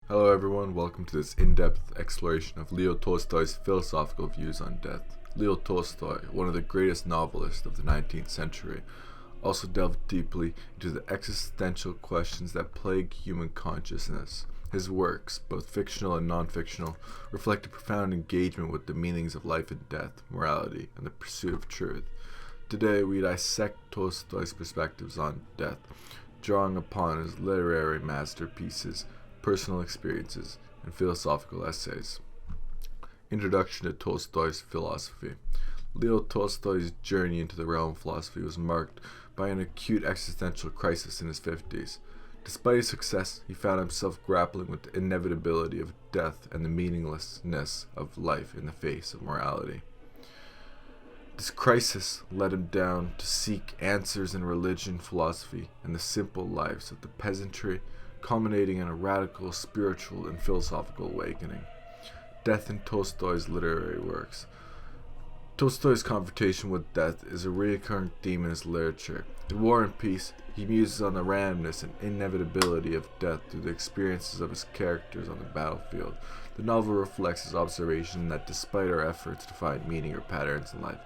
Hello everyone, welcome to this in-depth exploration of Leo Tolstoy's philosophical views on death. Leo Tolstoy, one of the greatest novelists of the 19th century, also delved deeply into the existential questions that plague human consciousness. His works, both fictional and non-fictional, reflect a profound engagement with the meanings of life and death, morality, and the pursuit of truth. Today we dissect Tolstoy's perspectives on death, drawing upon his literary masterpieces, personal experiences, and philosophical essays. Introduction to Tolstoy's philosophy. Leo Tolstoy's journey into the realm of philosophy was marked by an acute existential crisis in his 50s. Despite his success, he found himself grappling with the inevitability of death and the meaninglessness of life in the face of morality. This crisis led him down to seek answers in religion, philosophy, and the simple lives of the peasantry, culminating in a radical spiritual and philosophical awakening. Death in Tolstoy's literary works. Tolstoy's confrontation with death is a recurring theme in his literature. In War and Peace, he muses on the randomness and inevitability of death through the experiences of his characters on the battlefield. The novel reflects his observation that despite our efforts to find meaning or patterns in life,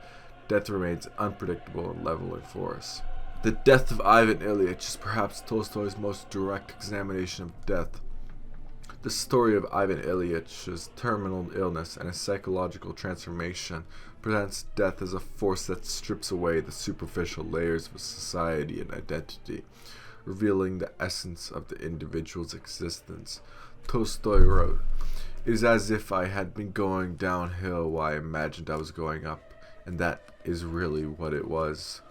death remains unpredictable and leveling force. The Death of Ivan Ilyich is perhaps Tolstoy's most direct examination of death. The story of Ivan Ilyich, terminal illness and his psychological transformation, presents death as a force that strips away the superficial layers of society and identity, revealing the essence of the individual's existence. Tolstoy wrote, "It is as if I had been going downhill while I imagined I was going up, and that is really what it was.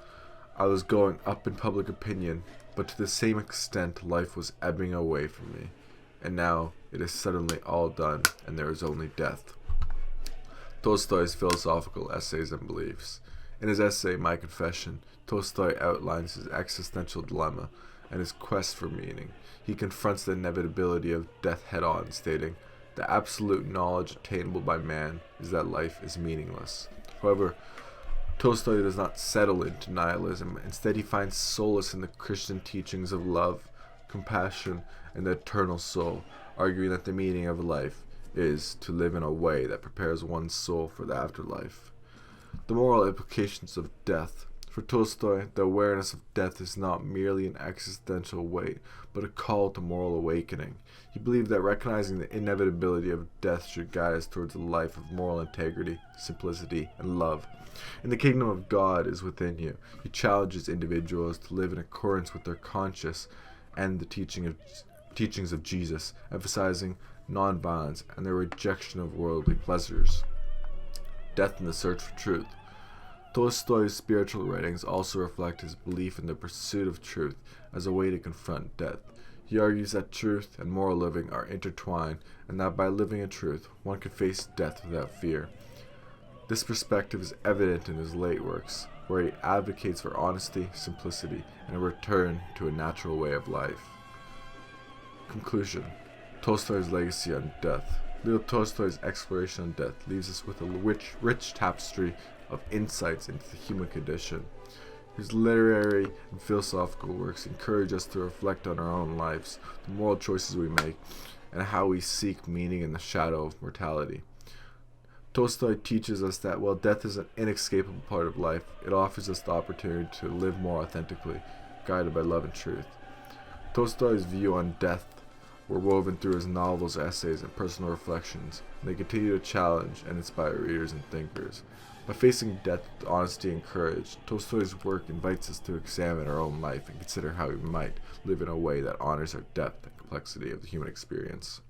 I was going up in public opinion, but to the same extent life was ebbing away from me. And now it is suddenly all done, and there is only death." Tolstoy's philosophical essays and beliefs. In his essay, My Confession, Tolstoy outlines his existential dilemma and his quest for meaning. He confronts the inevitability of death head-on, stating, "The absolute knowledge attainable by man is that life is meaningless." However, Tolstoy does not settle into nihilism. Instead, he finds solace in the Christian teachings of love, compassion, and the eternal soul, arguing that the meaning of life is to live in a way that prepares one's soul for the afterlife. The moral implications of death. For Tolstoy, the awareness of death is not merely an existential weight, but a call to moral awakening. He believed that recognizing the inevitability of death should guide us towards a life of moral integrity, simplicity, and love. "In the kingdom of God is within you." He challenges individuals to live in accordance with their conscience and the teachings of Jesus, emphasizing nonviolence and their rejection of worldly pleasures. Death in the search for truth. Tolstoy's spiritual writings also reflect his belief in the pursuit of truth as a way to confront death. He argues that truth and moral living are intertwined, and that by living in truth, one can face death without fear. This perspective is evident in his late works, where he advocates for honesty, simplicity, and a return to a natural way of life. Conclusion. Tolstoy's legacy on death. Leo Tolstoy's exploration on death leaves us with a rich tapestry of insights into the human condition. His literary and philosophical works encourage us to reflect on our own lives, the moral choices we make, and how we seek meaning in the shadow of mortality. Tolstoy teaches us that while death is an inescapable part of life, it offers us the opportunity to live more authentically, guided by love and truth. Tolstoy's view on death were woven through his novels, essays, and personal reflections, and they continue to challenge and inspire readers and thinkers. By facing death with honesty and courage, Tolstoy's work invites us to examine our own life and consider how we might live in a way that honors our depth and complexity of the human experience.